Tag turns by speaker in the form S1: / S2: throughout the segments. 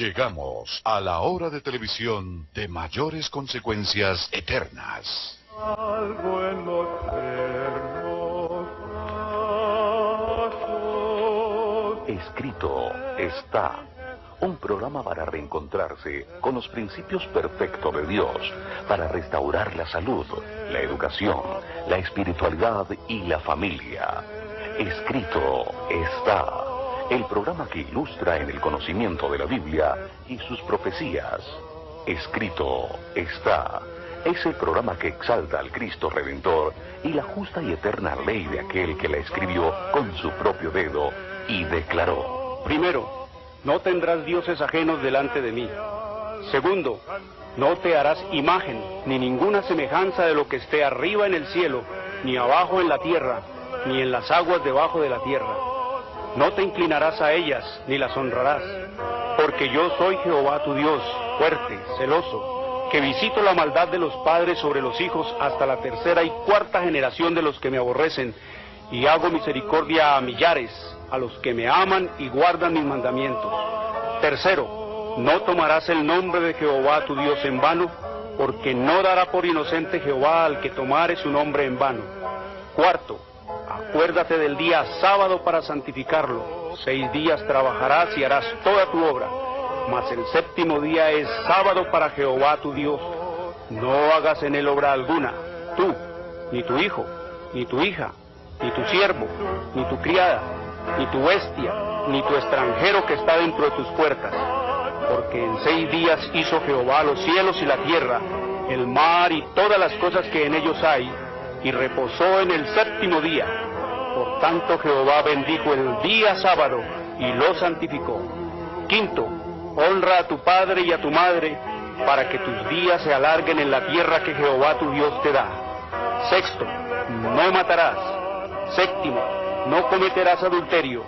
S1: Llegamos a la hora de televisión de mayores consecuencias eternas.
S2: Algo en los eternos brazos.
S3: Escrito está. Un programa para reencontrarse con los principios perfectos de Dios, para restaurar la salud, la educación, la espiritualidad y la familia. Escrito está. El programa que ilustra en el conocimiento de la Biblia y sus profecías. Escrito está. Es el programa que exalta al Cristo Redentor y la justa y eterna ley de aquel que la escribió con su propio dedo y declaró.
S4: Primero, no tendrás dioses ajenos delante de mí. Segundo, no te harás imagen, ni ninguna semejanza de lo que esté arriba en el cielo, ni abajo en la tierra, ni en las aguas debajo de la tierra. No te inclinarás a ellas, ni las honrarás, porque yo soy Jehová tu Dios, fuerte, celoso, que visito la maldad de los padres sobre los hijos hasta la tercera y cuarta generación de los que me aborrecen, y hago misericordia a millares, a los que me aman y guardan mis mandamientos. Tercero, no tomarás el nombre de Jehová tu Dios en vano, porque no dará por inocente Jehová al que tomare su nombre en vano. Cuarto, acuérdate del día sábado para santificarlo. 6 días trabajarás y harás toda tu obra, mas el séptimo día es sábado para Jehová tu Dios. No hagas en él obra alguna, tú, ni tu hijo, ni tu hija, ni tu siervo, ni tu criada, ni tu bestia, ni tu extranjero que está dentro de tus puertas. Porque en 6 días hizo Jehová los cielos y la tierra, el mar y todas las cosas que en ellos hay, y reposó en el séptimo día. Por tanto Jehová bendijo el día sábado y lo santificó. Quinto, honra a tu padre y a tu madre, para que tus días se alarguen en la tierra que Jehová tu Dios te da. Sexto, no matarás. Séptimo, no cometerás adulterio.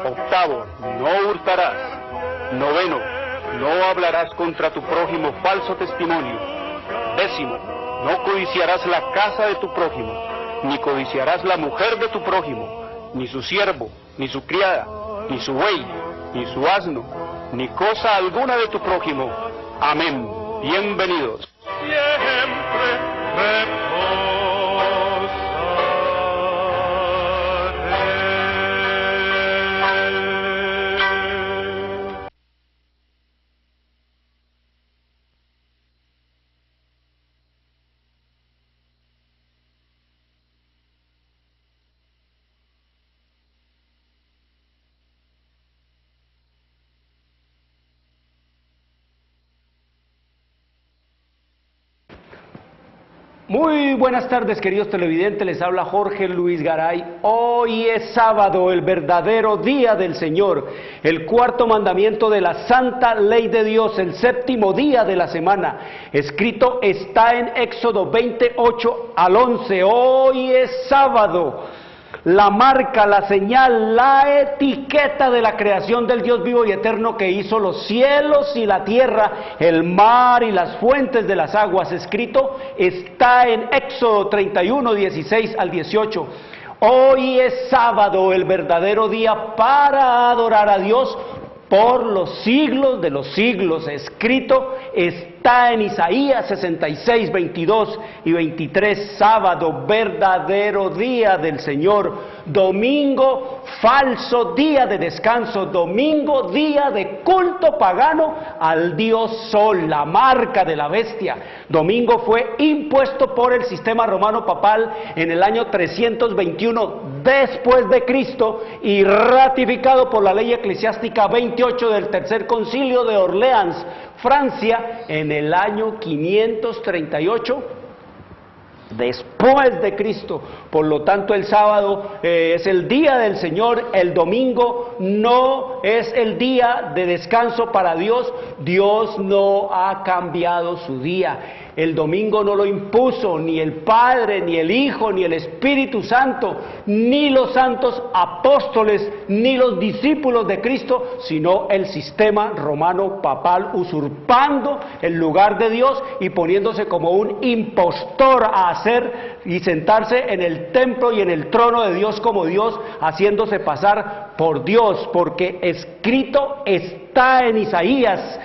S4: Octavo, no hurtarás. Noveno, no hablarás contra tu prójimo falso testimonio. Décimo, no codiciarás la casa de tu prójimo, ni codiciarás la mujer de tu prójimo, ni su siervo, ni su criada, ni su buey, ni su asno, ni cosa alguna de tu prójimo. Amén. Bienvenidos.
S2: Siempre
S5: Muy buenas tardes, queridos televidentes, les habla Jorge Luis Garay. Hoy es sábado, el verdadero día del Señor, el cuarto mandamiento de la santa ley de Dios, el séptimo día de la semana. Escrito está en Éxodo 28 al 11, hoy es sábado. La marca, la señal, la etiqueta de la creación del Dios vivo y eterno que hizo los cielos y la tierra, el mar y las fuentes de las aguas. Escrito está en Éxodo 31, 16 al 18. Hoy es sábado, el verdadero día para adorar a Dios por los siglos de los siglos. Escrito está en Isaías 66, 22 y 23, sábado, verdadero día del Señor, domingo, falso día de descanso, domingo, día de culto pagano al dios Sol, la marca de la bestia. Domingo fue impuesto por el sistema romano papal en el año 321 después de Cristo y ratificado por la ley eclesiástica 28 del Tercer Concilio de Orleans, Francia, en el año 538 después de Cristo. Por lo tanto, el sábado es el día del Señor, el domingo no es el día de descanso para Dios. Dios no ha cambiado su día. El domingo no lo impuso ni el Padre, ni el Hijo, ni el Espíritu Santo, ni los santos apóstoles, ni los discípulos de Cristo, sino el sistema romano papal, usurpando el lugar de Dios y poniéndose como un impostor a hacer y sentarse en el templo y en el trono de Dios como Dios, haciéndose pasar por Dios, porque escrito está en Isaías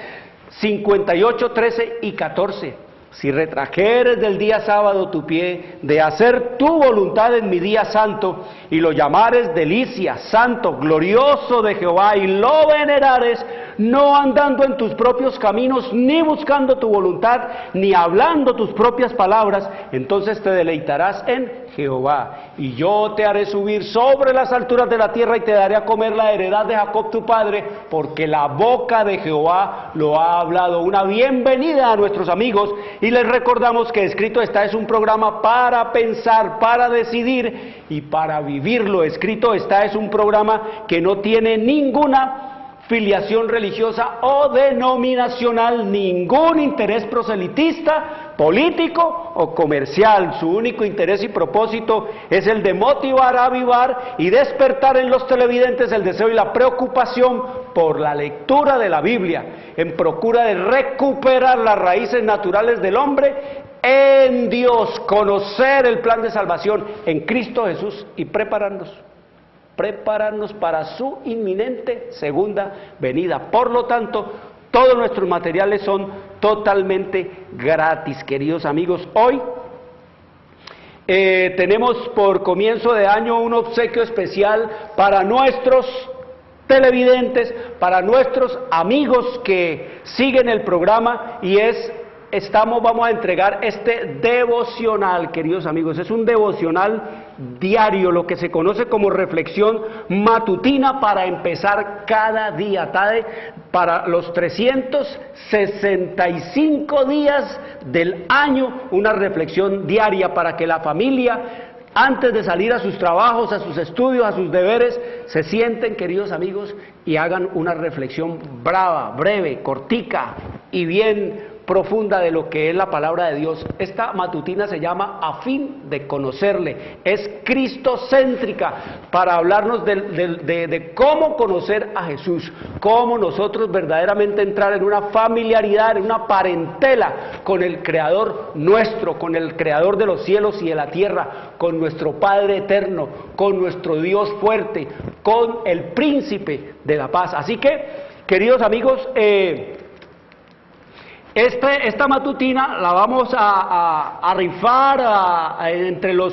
S5: 58, 13 y 14. Si retrajeres del día sábado tu pie, de hacer tu voluntad en mi día santo, y lo llamares delicia, santo, glorioso de Jehová, y lo venerares, no andando en tus propios caminos, ni buscando tu voluntad, ni hablando tus propias palabras, entonces te deleitarás en Jehová, y yo te haré subir sobre las alturas de la tierra, y te daré a comer la heredad de Jacob tu padre, porque la boca de Jehová lo ha hablado. Una bienvenida a nuestros amigos, y les recordamos que Escrito está es un programa para pensar, para decidir y para vivirlo. Escrito está es un programa que no tiene ninguna filiación religiosa o denominacional, ningún interés proselitista, político o comercial. Su único interés y propósito es el de motivar, avivar y despertar en los televidentes el deseo y la preocupación por la lectura de la Biblia, en procura de recuperar las raíces naturales del hombre en Dios, conocer el plan de salvación en Cristo Jesús y prepararnos para su inminente segunda venida. Por lo tanto, todos nuestros materiales son totalmente gratis, queridos amigos. Hoy tenemos por comienzo de año un obsequio especial para nuestros televidentes, para nuestros amigos que siguen el programa, y vamos a entregar este devocional, queridos amigos. Es un devocional diario, lo que se conoce como reflexión matutina para empezar cada día, para los 365 días del año, una reflexión diaria para que la familia, antes de salir a sus trabajos, a sus estudios, a sus deberes, se sienten, queridos amigos, y hagan una reflexión breve, cortica y bien profunda de lo que es la palabra de Dios. Esta matutina se llama A fin de conocerle, es cristocéntrica, para hablarnos de cómo conocer a Jesús, cómo nosotros verdaderamente entrar en una familiaridad, en una parentela con el Creador nuestro, con el Creador de los cielos y de la tierra, con nuestro Padre eterno, con nuestro Dios fuerte, con el Príncipe de la paz. Así que, queridos amigos, esta matutina la vamos a rifar entre los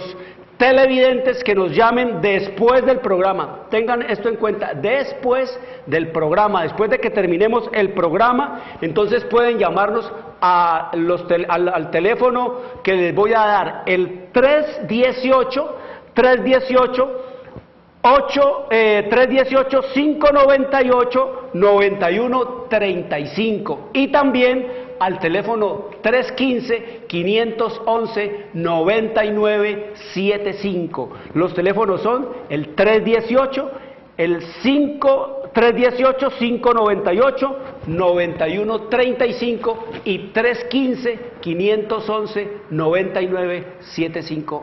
S5: televidentes que nos llamen después del programa. Tengan esto en cuenta, después del programa, después de que terminemos el programa, entonces pueden llamarnos al teléfono que les voy a dar, el 318-598-9135, y también al teléfono 315-511-9975. Los teléfonos son el 318-598-9135 y 315-511-9975.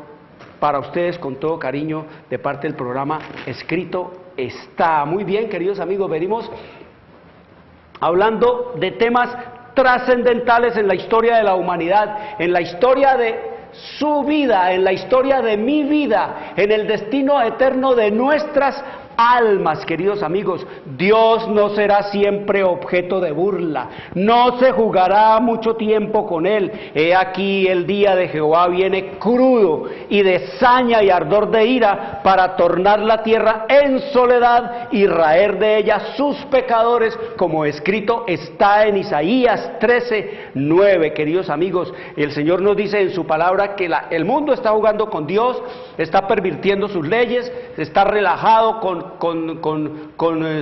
S5: Para ustedes, con todo cariño, de parte del programa Escrito está. Muy bien, queridos amigos, venimos hablando de temas trascendentales en la historia de la humanidad, en la historia de su vida, en la historia de mi vida, en el destino eterno de nuestras almas, queridos amigos. Dios no será siempre objeto de burla, no se jugará mucho tiempo con él. He aquí el día de Jehová viene crudo y de saña y ardor de ira, para tornar la tierra en soledad y raer de ella sus pecadores, como escrito está en Isaías 13:9. Queridos amigos, el Señor nos dice en su palabra que el mundo está jugando con Dios, está pervirtiendo sus leyes, está relajado con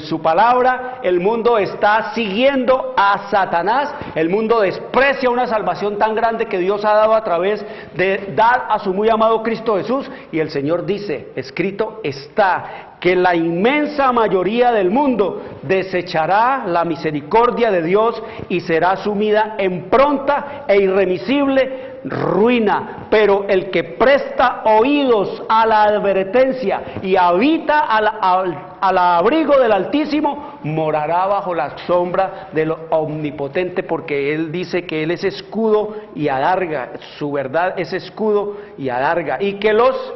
S5: su palabra. El mundo está siguiendo a Satanás, el mundo desprecia una salvación tan grande que Dios ha dado a través de dar a su muy amado Cristo Jesús, y el Señor dice, escrito está, que la inmensa mayoría del mundo desechará la misericordia de Dios y será sumida en pronta e irremisible ruina, pero el que presta oídos a la advertencia y habita al abrigo del Altísimo, morará bajo la sombra del Omnipotente, porque Él dice que Él es escudo y adarga, su verdad es escudo y adarga, y que los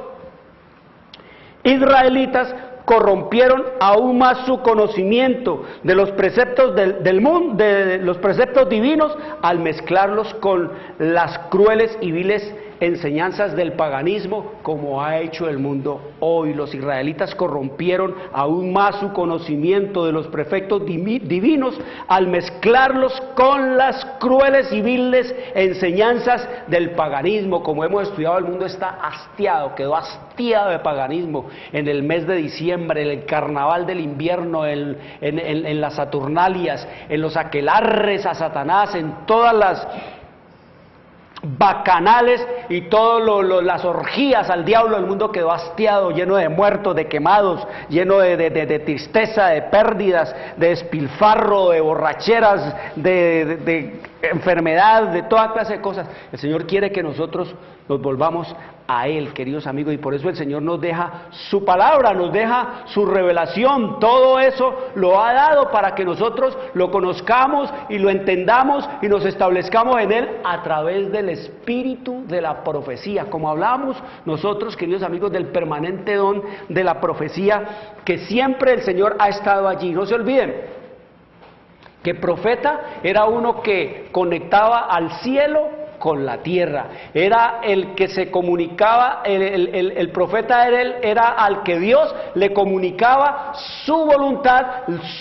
S5: israelitas corrompieron aún más su conocimiento de los preceptos del mundo, de los preceptos divinos, al mezclarlos con las crueles y viles enseñanzas del paganismo, como ha hecho el mundo hoy. Los israelitas corrompieron aún más su conocimiento de los preceptos divinos al mezclarlos con las crueles y viles enseñanzas del paganismo. Como hemos estudiado, el mundo está hastiado, quedó hastiado de paganismo en el mes de diciembre, en el carnaval del invierno, en las Saturnalias, en los aquelarres a Satanás, en todas las bacanales y todas las orgías al diablo. El mundo quedó hastiado, lleno de muertos, de quemados, lleno de tristeza, de pérdidas, de despilfarro, de borracheras, de enfermedad, de toda clase de cosas. El Señor quiere que nosotros nos volvamos a Él, queridos amigos, y por eso el Señor nos deja su palabra, nos deja su revelación. Todo eso lo ha dado para que nosotros lo conozcamos y lo entendamos y nos establezcamos en Él a través del espíritu de la profecía. Como hablamos nosotros, queridos amigos, del permanente don de la profecía, que siempre el Señor ha estado allí. No se olviden que profeta era uno que conectaba al cielo con la tierra, era el que se comunicaba, el profeta era al que Dios le comunicaba su voluntad,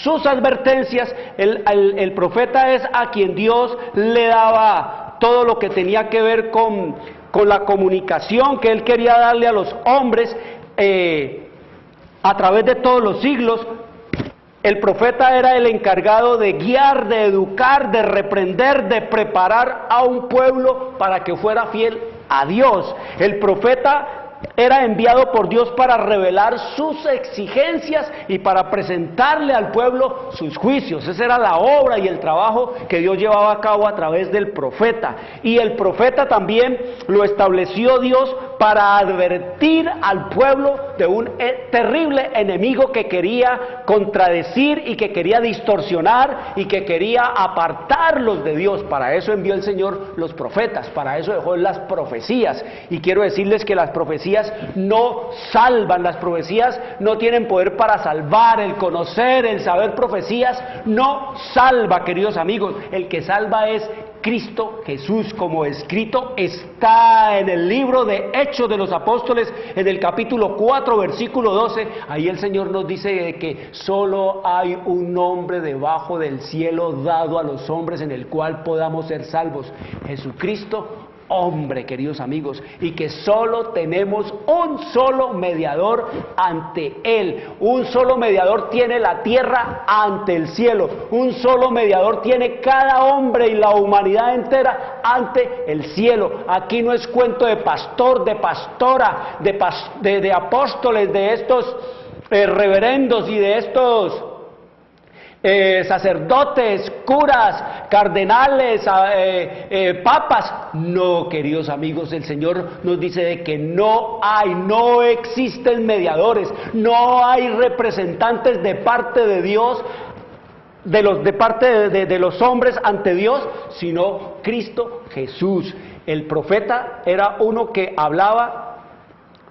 S5: sus advertencias. El profeta es a quien Dios le daba todo lo que tenía que ver con la comunicación que Él quería darle a los hombres a través de todos los siglos. El profeta era el encargado de guiar, de educar, de reprender, de preparar a un pueblo para que fuera fiel a Dios. El profeta era enviado por Dios para revelar sus exigencias y para presentarle al pueblo sus juicios. Esa era la obra y el trabajo que Dios llevaba a cabo a través del profeta. Y el profeta también lo estableció Dios para advertir al pueblo de un terrible enemigo que quería contradecir y que quería distorsionar y que quería apartarlos de Dios. Para eso envió el Señor los profetas, para eso dejó las profecías. Y quiero decirles que las profecías no salvan, las profecías no tienen poder para salvar. El conocer, el saber profecías no salva, queridos amigos. El que salva es Cristo Jesús, como escrito está en el libro de Hechos de los Apóstoles, en el capítulo 4, versículo 12. Ahí el Señor nos dice que solo hay un nombre debajo del cielo dado a los hombres en el cual podamos ser salvos: Jesucristo hombre, queridos amigos, y que solo tenemos un solo mediador ante Él. Un solo mediador tiene la tierra ante el cielo. Un solo mediador tiene cada hombre y la humanidad entera ante el cielo. Aquí no es cuento de pastor, de pastora, de apóstoles, de estos reverendos y de estos sacerdotes, curas, cardenales, papas. No, queridos amigos, el Señor nos dice de que no existen mediadores, no hay representantes de parte de Dios, de parte de los hombres ante Dios, sino Cristo Jesús. El profeta era uno que hablaba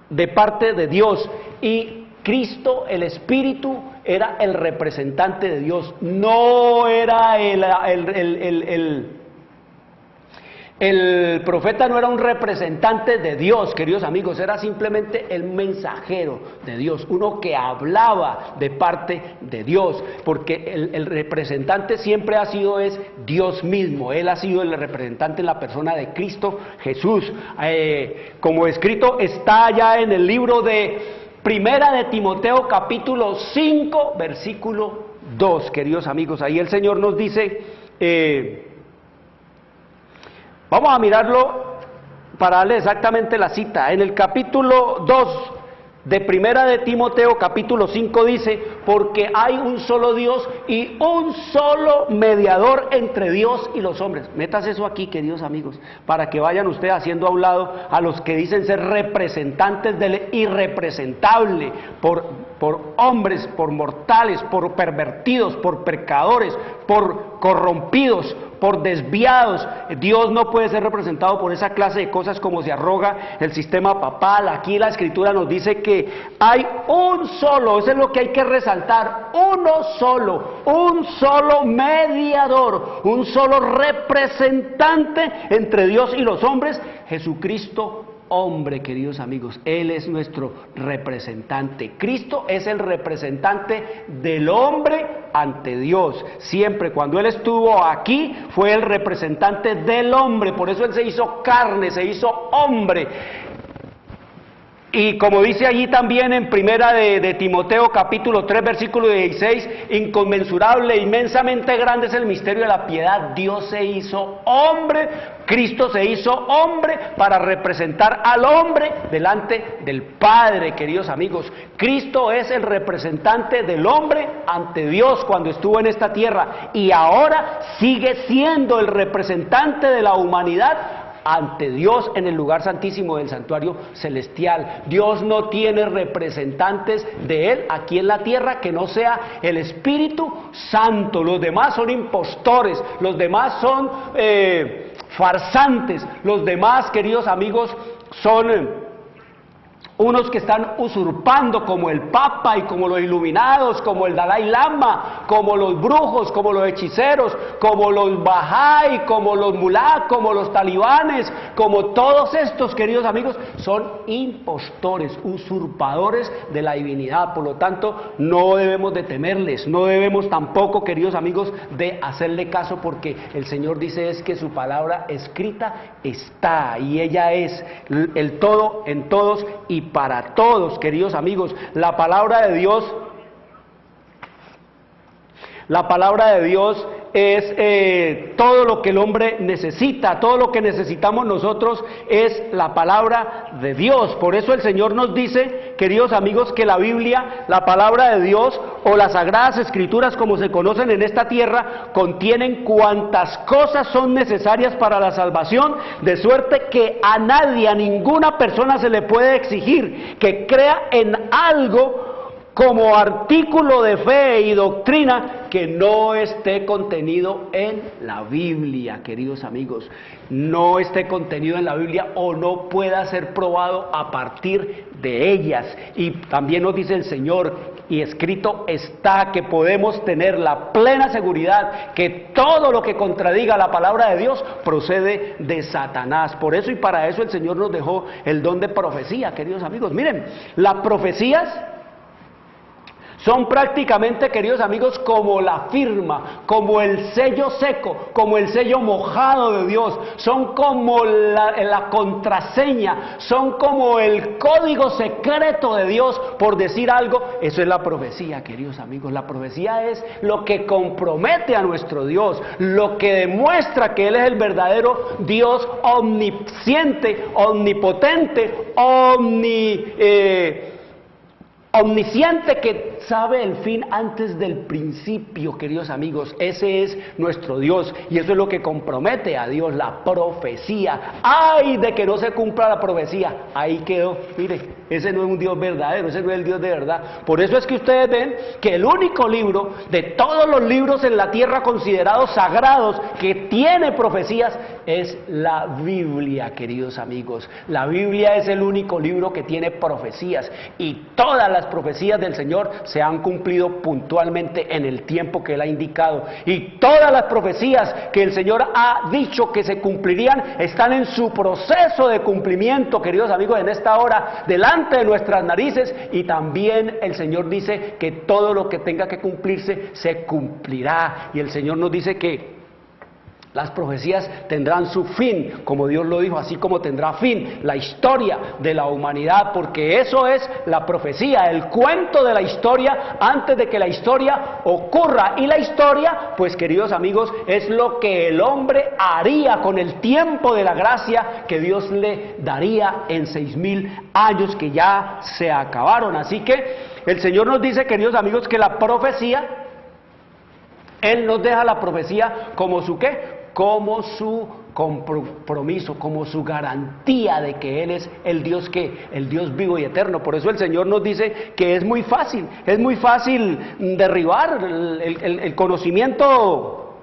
S5: de parte de Dios, y Cristo, el Espíritu, era el representante de Dios. No era el profeta, no era un representante de Dios, queridos amigos, era simplemente el mensajero de Dios, uno que hablaba de parte de Dios, porque el representante siempre es Dios mismo. Él ha sido el representante en la persona de Cristo Jesús. Como escrito está ya en el libro de Primera de Timoteo, capítulo 5, versículo 2, queridos amigos. Ahí el Señor nos dice, vamos a mirarlo para darle exactamente la cita. En el capítulo 2, de Primera de Timoteo capítulo 5 dice, porque hay un solo Dios y un solo mediador entre Dios y los hombres. Metas eso aquí, queridos amigos, para que vayan ustedes haciendo a un lado a los que dicen ser representantes del irrepresentable, por hombres, por mortales, por pervertidos, por pecadores, por corrompidos, por desviados. Dios no puede ser representado por esa clase de cosas como se arroga el sistema papal. Aquí la Escritura nos dice que hay un solo, eso es lo que hay que resaltar, un solo mediador, un solo representante entre Dios y los hombres, Jesucristo hombre, queridos amigos. Él es nuestro representante. Cristo es el representante del hombre ante Dios. Siempre cuando Él estuvo aquí, fue el representante del hombre. Por eso Él se hizo carne, se hizo hombre. Y como dice allí también en Primera de Timoteo capítulo 3 versículo 16, inconmensurable, inmensamente grande es el misterio de la piedad. Dios se hizo hombre, Cristo se hizo hombre para representar al hombre delante del Padre, queridos amigos. Cristo es el representante del hombre ante Dios cuando estuvo en esta tierra y ahora sigue siendo el representante de la humanidad ante Dios en el lugar santísimo del santuario celestial. Dios no tiene representantes de Él aquí en la tierra que no sea el Espíritu Santo. Los demás son impostores, los demás son farsantes, los demás, queridos amigos, son unos que están usurpando, como el Papa y como los iluminados, como el Dalai Lama, como los brujos, como los hechiceros, como los Bahá'í, como los mulá, como los talibanes, como todos estos, queridos amigos, son impostores, usurpadores de la divinidad. Por lo tanto, no debemos de temerles, no debemos tampoco, queridos amigos, de hacerle caso, porque el Señor dice es que su palabra escrita está, y ella es el todo en todos y para todos, queridos amigos. La palabra de Dios es todo lo que el hombre necesita, todo lo que necesitamos nosotros es la palabra de Dios. Por eso el Señor nos dice, queridos amigos, que la Biblia, la palabra de Dios o las Sagradas Escrituras como se conocen en esta tierra, contienen cuantas cosas son necesarias para la salvación, de suerte que a nadie, a ninguna persona se le puede exigir que crea en algo como artículo de fe y doctrina que no esté contenido en la Biblia, queridos amigos. No esté contenido en la Biblia o no pueda ser probado a partir de ellas. Y también nos dice el Señor, y escrito está, que podemos tener la plena seguridad que todo lo que contradiga la palabra de Dios procede de Satanás. Por eso y para eso el Señor nos dejó el don de profecía, queridos amigos. Miren, las profecías son prácticamente, queridos amigos, como la firma, como el sello seco, como el sello mojado de Dios. Son como la contraseña, son como el código secreto de Dios, por decir algo. Eso es la profecía, queridos amigos. La profecía es lo que compromete a nuestro Dios, lo que demuestra que Él es el verdadero Dios omnisciente, omnipotente, omnisciente, que sabe el fin antes del principio, queridos amigos. Ese es nuestro Dios y eso es lo que compromete a Dios, la profecía. ¡Ay de que no se cumpla la profecía! Ahí quedó. Mire, ese no es un Dios verdadero, ese no es el Dios de verdad. Por eso es que ustedes ven que el único libro de todos los libros en la tierra considerados sagrados que tiene profecías es la Biblia, queridos amigos. La Biblia es el único libro que tiene profecías y todas las profecías del Señor se han cumplido puntualmente en el tiempo que Él ha indicado, y todas las profecías que el Señor ha dicho que se cumplirían están en su proceso de cumplimiento, queridos amigos, en esta hora delante de nuestras narices. Y también el Señor dice que todo lo que tenga que cumplirse se cumplirá, y el Señor nos dice que Las profecías tendrán su fin, como Dios lo dijo, así como tendrá fin la historia de la humanidad, porque eso es la profecía, el cuento de la historia antes de que la historia ocurra. Y la historia, pues queridos amigos, es lo que el hombre haría con el tiempo de la gracia que Dios le daría en 6,000 años que ya se acabaron. Así que el Señor nos dice, queridos amigos, que la profecía, Él nos deja la profecía como su ¿qué? Como su compromiso, como su garantía de que Él es el Dios que, el Dios vivo y eterno. Por eso el Señor nos dice que es muy fácil derribar el conocimiento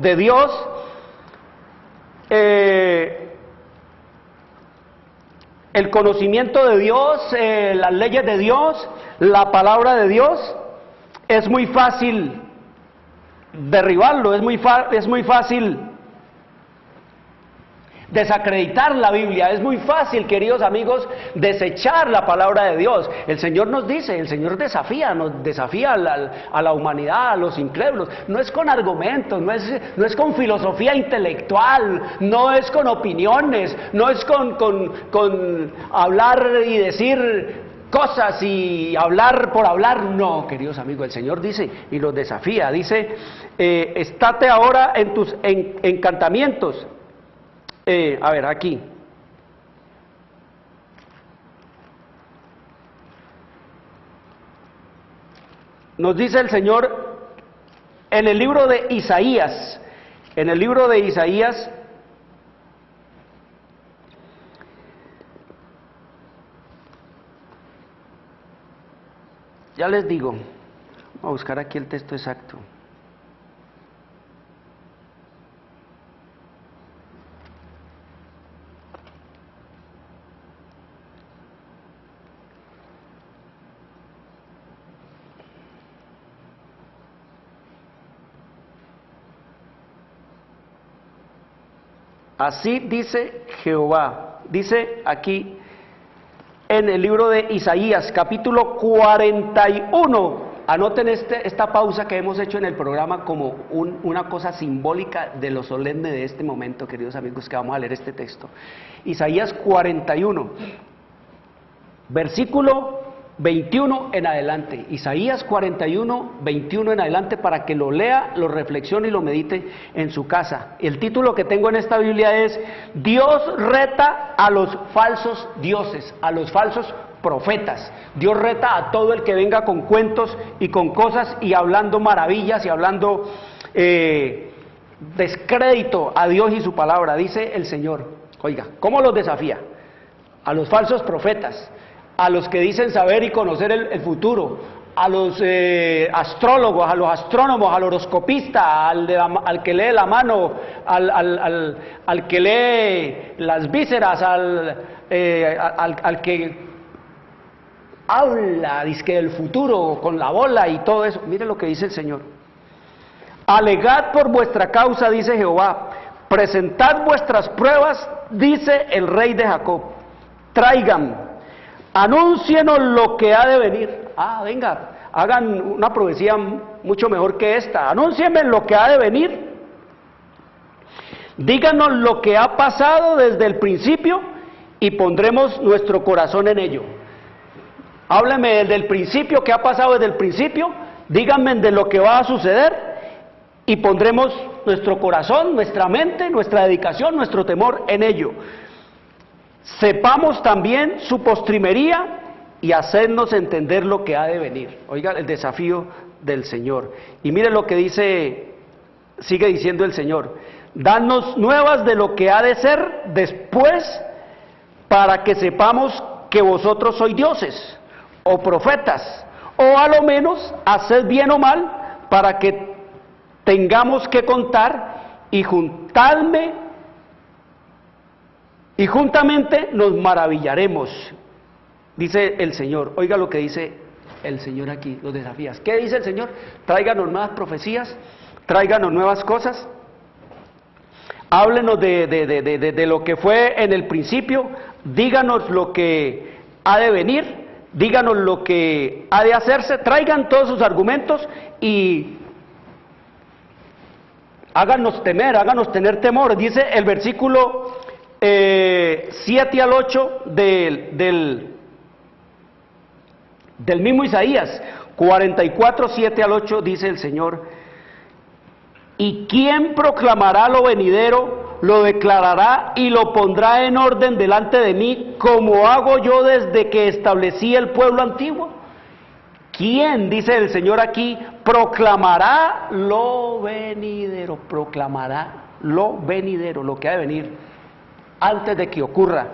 S5: de Dios. El conocimiento de Dios, las leyes de Dios, la palabra de Dios, es muy fácil derribarlo, es muy fácil desacreditar la Biblia, es muy fácil, queridos amigos, desechar la palabra de Dios. El Señor nos dice, el Señor nos desafía a la humanidad, a los incrédulos. No es con argumentos, no es con filosofía intelectual, no es con opiniones, no es con hablar y decir cosas y hablar por hablar. No, queridos amigos, el Señor dice y los desafía, dice, estate ahora en tus encantamientos. A ver, aquí. Nos dice el Señor en el libro de Isaías, ya les digo, voy a buscar aquí el texto exacto. Así dice Jehová, dice aquí en el libro de Isaías, capítulo 41, anoten esta pausa que hemos hecho en el programa como una cosa simbólica de lo solemne de este momento, queridos amigos, que vamos a leer este texto. Isaías 41, versículo 21 en adelante, Isaías 41, 21 en adelante, para que lo lea, lo reflexione y lo medite en su casa. El título que tengo en esta Biblia es: Dios reta a los falsos dioses, a los falsos profetas. Dios reta a todo el que venga con cuentos y con cosas y hablando maravillas y hablando descrédito a Dios y su palabra, dice el Señor. Oiga, ¿cómo los desafía? A los falsos profetas, a los que dicen saber y conocer el futuro, a los astrólogos, a los astrónomos, al horoscopista, al que lee la mano, al que lee las vísceras, al que habla dizque del futuro con la bola y todo eso. Mire lo que dice el Señor: alegad por vuestra causa, dice Jehová, presentad vuestras pruebas, dice el Rey de Jacob. Traigan, anúncienos lo que ha de venir. Venga, hagan una profecía mucho mejor que esta. Anúncienme lo que ha de venir. Díganos lo que ha pasado desde el principio y pondremos nuestro corazón en ello. Háblenme desde el principio, qué ha pasado desde el principio. Díganme de lo que va a suceder y pondremos nuestro corazón, nuestra mente, nuestra dedicación, nuestro temor en ello. Sepamos también su postrimería y hacernos entender lo que ha de venir. Oiga el desafío del Señor. Y mire lo que dice, sigue diciendo el Señor: danos nuevas de lo que ha de ser después, para que sepamos que vosotros sois dioses o profetas, o a lo menos haced bien o mal, para que tengamos que contar y juntamente nos maravillaremos, dice el Señor. Oiga lo que dice el Señor aquí, los desafías. ¿Qué dice el Señor? Tráiganos nuevas profecías, tráiganos nuevas cosas, háblenos de lo que fue en el principio, díganos lo que ha de venir, díganos lo que ha de hacerse, traigan todos sus argumentos y háganos temer, háganos tener temor. Dice el versículo 7 al 8 del mismo Isaías 44, 7 al 8, dice el Señor: ¿y quién proclamará lo venidero? Lo declarará y lo pondrá en orden delante de mí, como hago yo desde que establecí el pueblo antiguo. ¿Quién, dice el Señor aquí, proclamará lo venidero? Proclamará lo venidero, lo que ha de venir, antes de que ocurra.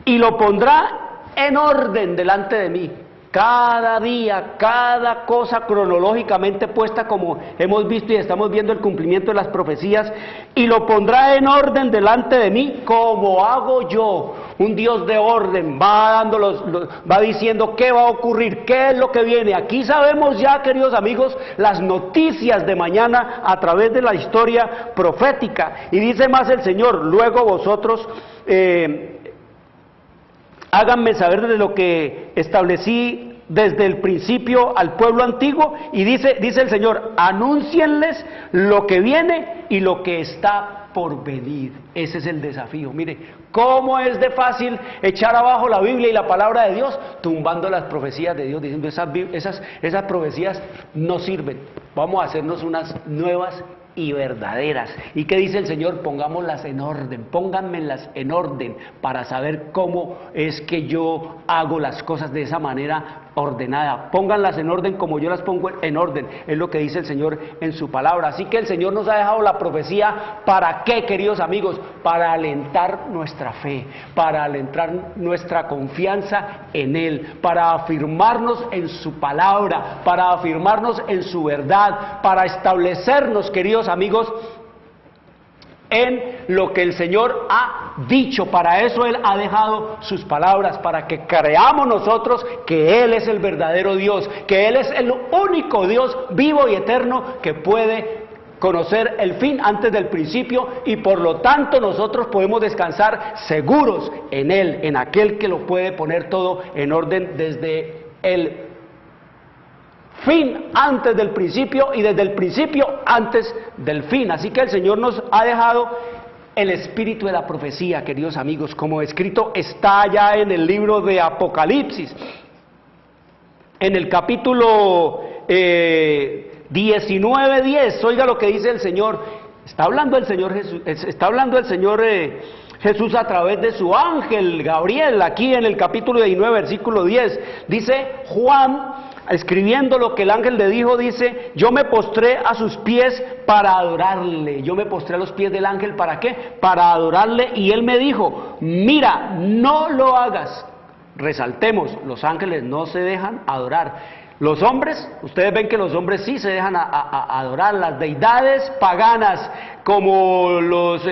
S5: Y lo pondrá en orden delante de mí. Cada día, cada cosa cronológicamente puesta, como hemos visto y estamos viendo el cumplimiento de las profecías, y lo pondrá en orden delante de mí, como hago yo. Un Dios de orden, va diciendo qué va a ocurrir, qué es lo que viene. Aquí sabemos ya, queridos amigos, las noticias de mañana a través de la historia profética. Y dice más el Señor: luego vosotros háganme saber de lo que establecí desde el principio al pueblo antiguo. Y dice el Señor: anúncienles lo que viene y lo que está por venir. Ese es el desafío. Mire, cómo es de fácil echar abajo la Biblia y la palabra de Dios, tumbando las profecías de Dios, diciendo esas profecías no sirven, vamos a hacernos unas nuevas y verdaderas. ¿Y qué dice el Señor? Pongámoslas en orden, pónganmelas en orden para saber cómo es que yo hago las cosas de esa manera ordenada. Pónganlas en orden como yo las pongo en orden, es lo que dice el Señor en su palabra. Así que el Señor nos ha dejado la profecía, ¿para qué, queridos amigos? Para alentar nuestra fe, para alentar nuestra confianza en Él, para afirmarnos en su palabra, para afirmarnos en su verdad, para establecernos, queridos amigos, en lo que el Señor ha dicho. Para eso Él ha dejado sus palabras, para que creamos nosotros que Él es el verdadero Dios, que Él es el único Dios vivo y eterno que puede conocer el fin antes del principio, y por lo tanto nosotros podemos descansar seguros en Él, en aquel que lo puede poner todo en orden desde el fin antes del principio y desde el principio antes del fin. Así que el Señor nos ha dejado el espíritu de la profecía, queridos amigos, como escrito está ya en el libro de Apocalipsis, en el capítulo 19:10. Oiga lo que dice el Señor. Está hablando el Señor Jesús a través de su ángel Gabriel, aquí en el capítulo 19, versículo 10. Dice Juan, escribiendo lo que el ángel le dijo, dice: yo me postré a sus pies para adorarle. Yo me postré a los pies del ángel, ¿para qué? Para adorarle. Y él me dijo: mira, no lo hagas. Resaltemos, los ángeles no se dejan adorar. Los hombres, ustedes ven que los hombres sí se dejan adorar. Las deidades paganas, como los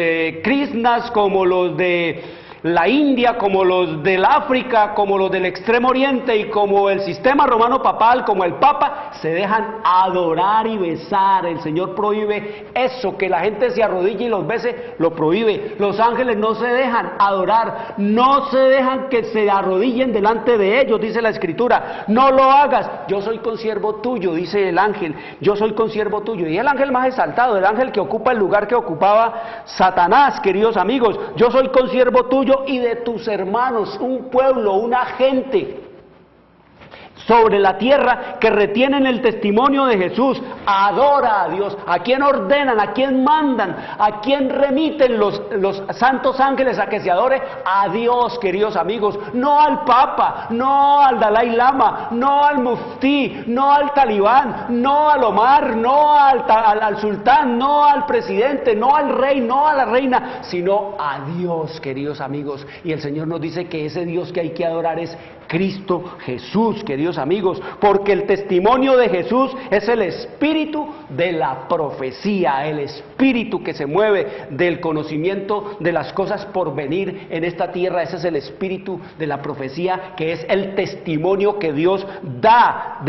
S5: Krishnas, como los de la India, como los del África, como los del Extremo Oriente y como el sistema romano papal, como el Papa, se dejan adorar y besar. El Señor prohíbe eso, que la gente se arrodille y los bese, lo prohíbe. Los ángeles no se dejan adorar, no se dejan que se arrodillen delante de ellos, dice la Escritura. No lo hagas. Yo soy consiervo tuyo, dice el ángel, yo soy consiervo tuyo. Y el ángel más exaltado, el ángel que ocupa el lugar que ocupaba Satanás, queridos amigos: yo soy consiervo tuyo y de tus hermanos, un pueblo, una gente sobre la tierra que retienen el testimonio de Jesús. Adora a Dios. ¿A quién ordenan? ¿A quién mandan? ¿A quién remiten los santos ángeles a que se adore? A Dios, queridos amigos. No al Papa, no al Dalai Lama, no al Muftí, no al Talibán, no al Omar, no al sultán, no al presidente, no al rey, no a la reina, sino a Dios, queridos amigos. Y el Señor nos dice que ese Dios que hay que adorar es Cristo Jesús, queridos amigos, porque el testimonio de Jesús es el espíritu de la profecía, el espíritu que se mueve del conocimiento de las cosas por venir en esta tierra. Ese es el espíritu de la profecía, que es el testimonio que Dios da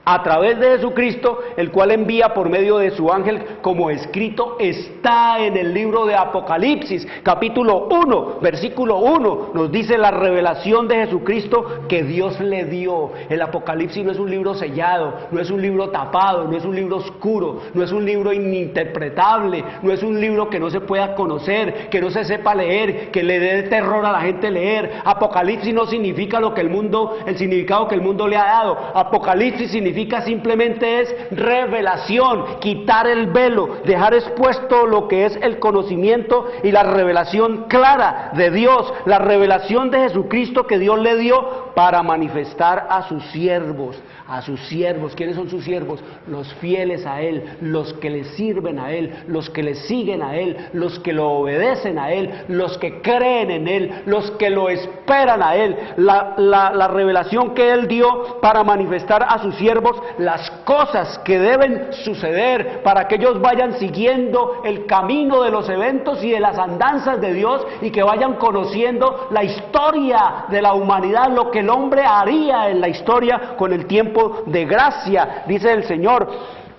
S5: a través de Jesucristo, el cual envía por medio de su ángel como escrito está en el libro de Apocalipsis, capítulo 1, versículo 1, nos dice la revelación de Jesucristo que Dios le dio. El Apocalipsis no es un libro sellado, no es un libro tapado, no es un libro oscuro, no es un libro ininterpretable, no es un libro que no se pueda conocer, que no se sepa leer, que le dé terror a la gente leer. Apocalipsis no significa el significado que el mundo le ha dado. Apocalipsis significa simplemente es revelación, quitar el velo, dejar expuesto lo que es el conocimiento y la revelación clara de Dios, la revelación de Jesucristo que Dios le dio para manifestar a sus siervos. A sus siervos. ¿Quiénes son sus siervos? Los fieles a Él, los que le sirven a Él, los que le siguen a Él, los que lo obedecen a Él, los que creen en Él, los que lo esperan a Él. La revelación que Él dio para manifestar a sus siervos las cosas que deben suceder para que ellos vayan siguiendo el camino de los eventos y de las andanzas de Dios y que vayan conociendo la historia de la humanidad, lo que el hombre haría en la historia con el tiempo de gracia, dice el Señor.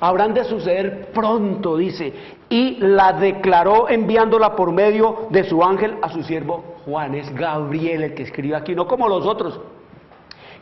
S5: Habrán de suceder pronto, dice, y la declaró enviándola por medio de su ángel a su siervo Juan. Es Gabriel el que escribe aquí, no como los otros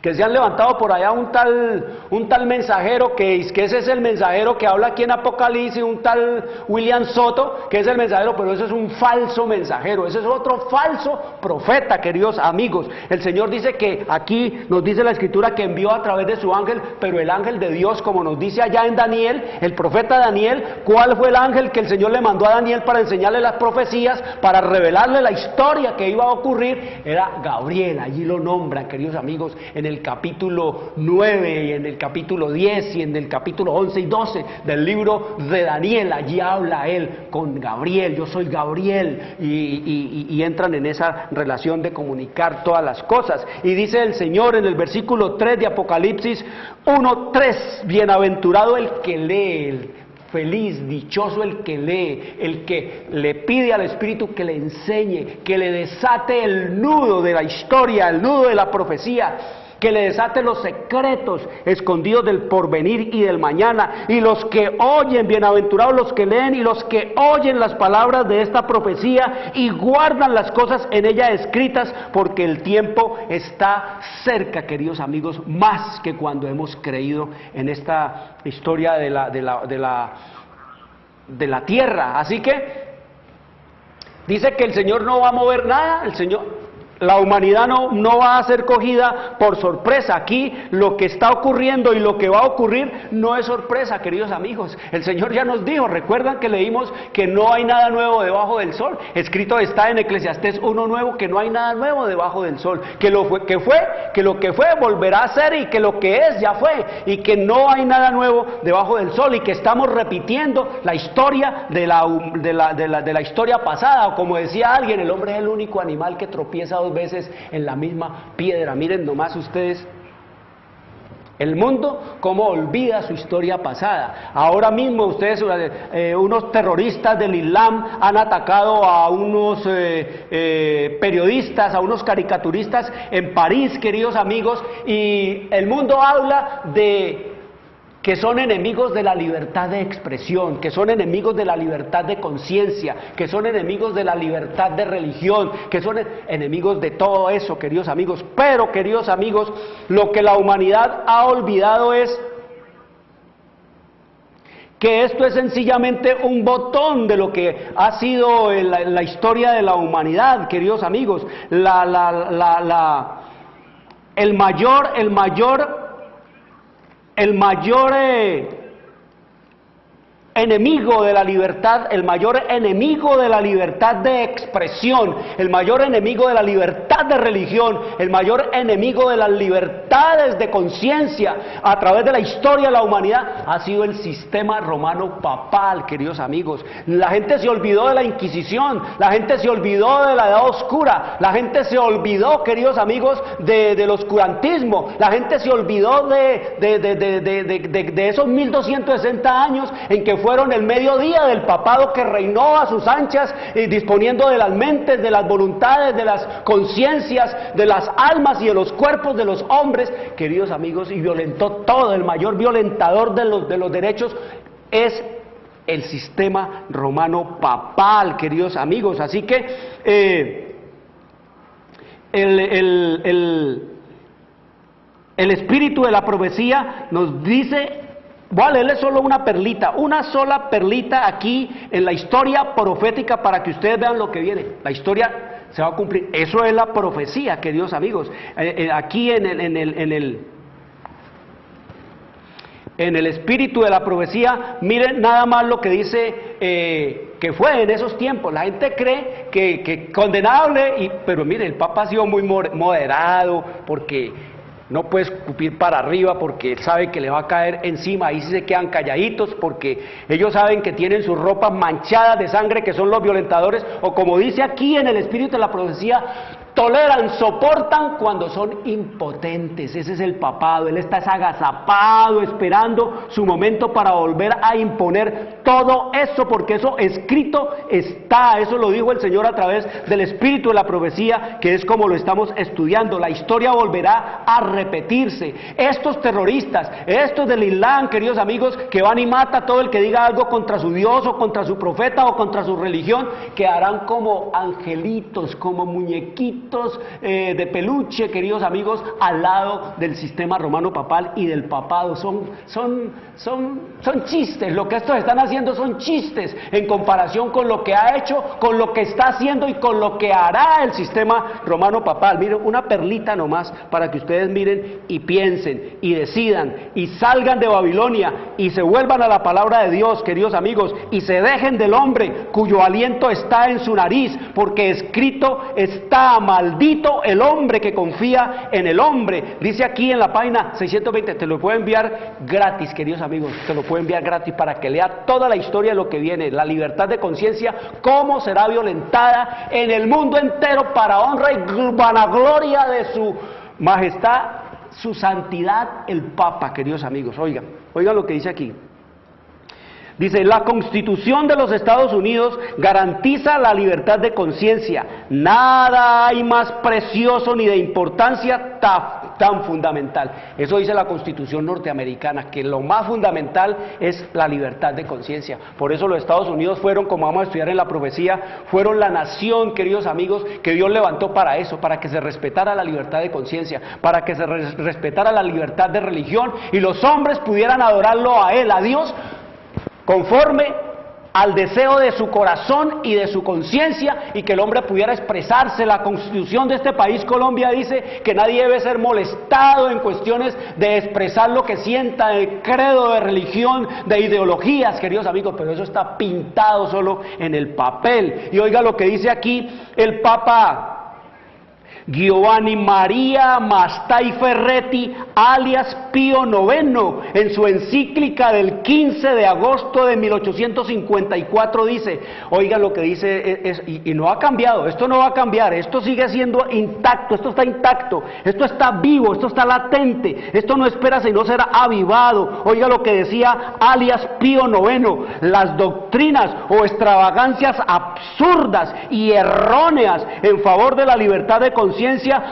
S5: que se han levantado por allá un tal mensajero, que ese es el mensajero que habla aquí en Apocalipsis, un tal William Soto, que es el mensajero, pero eso es un falso mensajero, ese es otro falso profeta, queridos amigos. El Señor dice que aquí nos dice la Escritura que envió a través de su ángel, pero el ángel de Dios, como nos dice allá en Daniel, el profeta Daniel, ¿cuál fue el ángel que el Señor le mandó a Daniel para enseñarle las profecías, para revelarle la historia que iba a ocurrir? Era Gabriel. Allí lo nombran, queridos amigos, en el capítulo 9 y en el capítulo 10 y en el capítulo 11 y 12 del libro de Daniel. Allí habla él con Gabriel, yo soy Gabriel, y entran en esa relación de comunicar todas las cosas. Y dice el Señor en el versículo 3 de Apocalipsis 1:3, bienaventurado el que lee, feliz, dichoso el que lee, el que le pide al Espíritu que le enseñe, que le desate el nudo de la historia, el nudo de la profecía, que le desate los secretos escondidos del porvenir y del mañana. Y los que oyen, bienaventurados los que leen y los que oyen las palabras de esta profecía y guardan las cosas en ella escritas, porque el tiempo está cerca, queridos amigos, más que cuando hemos creído en esta historia de la tierra. Así que dice que el Señor no va a mover nada, la humanidad no va a ser cogida por sorpresa. Aquí lo que está ocurriendo y lo que va a ocurrir no es sorpresa, queridos amigos. El Señor ya nos dijo, recuerdan que leímos que no hay nada nuevo debajo del sol. Escrito está en Eclesiastés 1:9 que no hay nada nuevo debajo del sol, que lo que fue volverá a ser, y que lo que es ya fue, y que no hay nada nuevo debajo del sol, y que estamos repitiendo la historia de la historia pasada. O como decía alguien, el hombre es el único animal que tropieza dos veces en la misma piedra. Miren nomás ustedes el mundo cómo olvida su historia pasada. Ahora mismo ustedes, unos terroristas del Islam han atacado a unos periodistas, a unos caricaturistas en París, queridos amigos, y el mundo habla de que son enemigos de la libertad de expresión, que son enemigos de la libertad de conciencia, que son enemigos de la libertad de religión, que son enemigos de todo eso, queridos amigos. Pero, queridos amigos, lo que la humanidad ha olvidado es que esto es sencillamente un botón de lo que ha sido la historia de la humanidad, queridos amigos. El mayor enemigo de la libertad, el mayor enemigo de la libertad de expresión, el mayor enemigo de la libertad de religión, el mayor enemigo de las libertades de conciencia a través de la historia de la humanidad ha sido el sistema romano papal, queridos amigos. La gente se olvidó de la Inquisición, la gente se olvidó de la Edad Oscura, la gente se olvidó, queridos amigos, del oscurantismo, la gente se olvidó de esos 1260 años en que fueron el mediodía del papado que reinó a sus anchas, disponiendo de las mentes, de las voluntades, de las conciencias, de las almas y de los cuerpos de los hombres, queridos amigos, y violentó todo. El mayor violentador de los derechos es el sistema romano papal, queridos amigos. Así que el espíritu de la profecía nos dice, voy a leerle solo una perlita, una sola perlita aquí en la historia profética para que ustedes vean lo que viene. La historia se va a cumplir. Eso es la profecía, queridos amigos. Aquí en el espíritu de la profecía, miren nada más lo que dice que fue en esos tiempos. La gente cree que condenable, pero miren, el Papa ha sido muy moderado, porque no puede escupir para arriba, porque sabe que le va a caer encima. Ahí sí se quedan calladitos, porque ellos saben que tienen sus ropas manchadas de sangre, que son los violentadores, o como dice aquí en el espíritu de la profecía, toleran, soportan cuando son impotentes. Ese es el papado. Él está agazapado esperando su momento para volver a imponer todo eso, porque eso escrito está. Eso lo dijo el Señor a través del espíritu de la profecía, que es como lo estamos estudiando. La historia volverá a repetirse. Estos terroristas, estos del Islam, queridos amigos, que van y matan a todo el que diga algo contra su Dios o contra su profeta o contra su religión, quedarán como angelitos, como muñequitos de peluche, queridos amigos, al lado del sistema romano papal y del papado. Son chistes. Lo que estos están haciendo son chistes en comparación con lo que ha hecho, con lo que está haciendo y con lo que hará el sistema romano papal. Miren, una perlita nomás para que ustedes miren y piensen y decidan y salgan de Babilonia y se vuelvan a la palabra de Dios, queridos amigos, y se dejen del hombre cuyo aliento está en su nariz, porque escrito está: maldito el hombre que confía en el hombre. Dice aquí en la página 620, te lo puedo enviar gratis, queridos amigos, te lo puedo enviar gratis para que lea toda la historia de lo que viene, la libertad de conciencia, cómo será violentada en el mundo entero para honra y vanagloria de su majestad, su santidad, el Papa, queridos amigos. Oigan lo que dice aquí. Dice, la Constitución de los Estados Unidos garantiza la libertad de conciencia. Nada hay más precioso ni de importancia tan fundamental. Eso dice la Constitución norteamericana, que lo más fundamental es la libertad de conciencia. Por eso los Estados Unidos fueron, como vamos a estudiar en la profecía, fueron la nación, queridos amigos, que Dios levantó para eso, para que se respetara la libertad de conciencia, para que se respetara la libertad de religión y los hombres pudieran adorarlo a Él, a Dios, conforme al deseo de su corazón y de su conciencia, y que el hombre pudiera expresarse. La Constitución de este país, Colombia, dice que nadie debe ser molestado en cuestiones de expresar lo que sienta, de credo, de religión, de ideologías, queridos amigos, pero eso está pintado solo en el papel. Y oiga lo que dice aquí el Papa Giovanni María Mastai Ferretti, alias Pío IX, en su encíclica del 15 de agosto de 1854 dice, oiga lo que dice, y no ha cambiado, esto no va a cambiar, esto sigue siendo intacto, esto está intacto, esto está vivo, esto está latente, esto no espera sino será avivado. Oiga lo que decía alias Pío IX, las doctrinas o extravagancias absurdas y erróneas en favor de la libertad de conciencia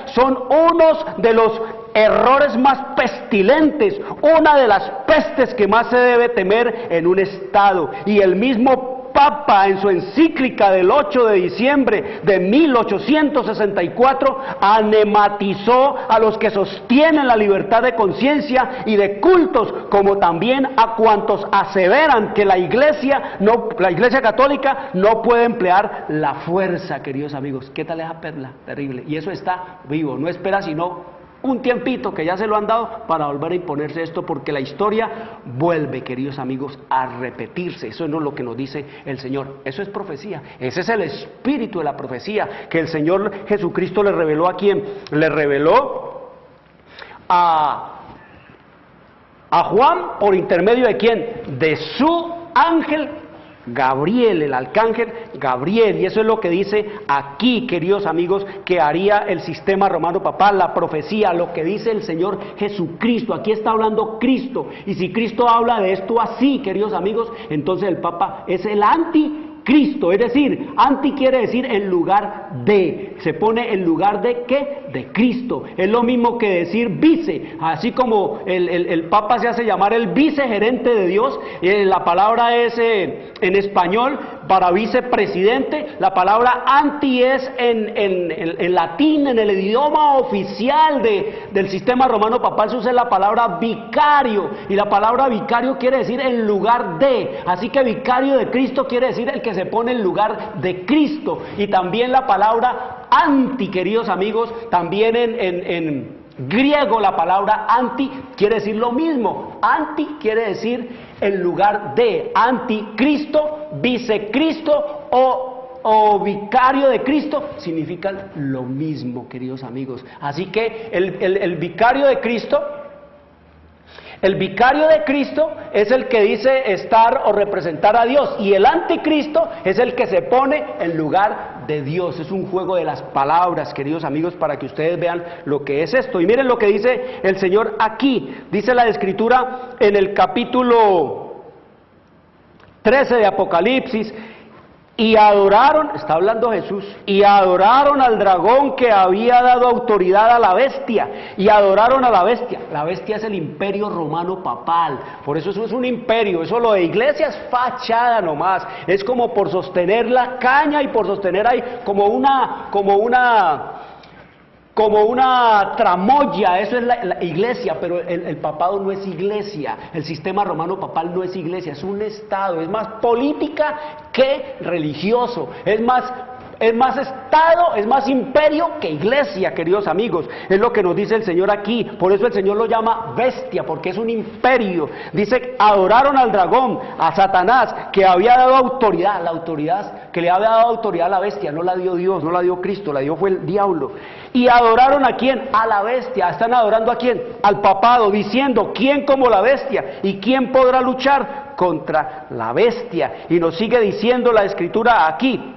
S5: son unos de los errores más pestilentes, una de las pestes que más se debe temer en un Estado. Y el mismo Papa, en su encíclica del 8 de diciembre de 1864, anematizó a los que sostienen la libertad de conciencia y de cultos, como también a cuantos aseveran que la Iglesia Católica no puede emplear la fuerza, queridos amigos. ¿Qué tal esa perla? Terrible. Y eso está vivo, no espera sino un tiempito que ya se lo han dado para volver a imponerse esto, porque la historia vuelve, queridos amigos, a repetirse. Eso no es lo que nos dice el Señor, eso es profecía, ese es el espíritu de la profecía que el Señor Jesucristo le reveló. ¿A quién? Le reveló a Juan, por intermedio de quién? De su ángel Gabriel, el arcángel Gabriel. Y eso es lo que dice aquí, queridos amigos, que haría el sistema romano papal, la profecía, lo que dice el Señor Jesucristo. Aquí está hablando Cristo, y si Cristo habla de esto así, queridos amigos, entonces el Papa es el anticristo, es decir, anti quiere decir en lugar de. se pone en lugar de ¿qué? De Cristo. Es lo mismo que decir vice, así como el Papa se hace llamar el vicegerente de Dios, la palabra es en español para vicepresidente, la palabra anti es en latín, en el idioma oficial del sistema romano papal se usa la palabra vicario, y la palabra vicario quiere decir en lugar de, así que vicario de Cristo quiere decir el que se pone en lugar de Cristo. Y también la palabra anti, queridos amigos, también en griego la palabra anti quiere decir lo mismo. Anti quiere decir en lugar de, anticristo, vicecristo o vicario de Cristo significan lo mismo, queridos amigos. Así que el vicario de Cristo, el vicario de Cristo es el que dice estar o representar a Dios, y el anticristo es el que se pone en lugar de Dios. Es un juego de las palabras, queridos amigos, para que ustedes vean lo que es esto. Y miren lo que dice el Señor aquí. Dice la Escritura en el capítulo 13 de Apocalipsis: y adoraron, está hablando Jesús, y adoraron al dragón que había dado autoridad a la bestia, y adoraron a la bestia. La bestia es el imperio romano papal, por eso es un imperio. Eso lo de iglesia es fachada nomás, es como por sostener la caña y por sostener ahí como una tramoya. Eso es la iglesia, pero el papado no es iglesia, el sistema romano papal no es iglesia, es un estado, es más política que religioso, es más estado, es más imperio que iglesia, queridos amigos. Es lo que nos dice el Señor aquí. Por eso el Señor lo llama bestia, porque es un imperio. Dice, adoraron al dragón, a Satanás, que había dado autoridad. La autoridad que le había dado autoridad a la bestia no la dio Dios, no la dio Cristo, la dio fue el diablo. Y adoraron ¿a quién? A la bestia. ¿Están adorando a quién? Al papado, diciendo, ¿quién como la bestia? ¿Y quién podrá luchar contra la bestia? Y nos sigue diciendo la Escritura aquí.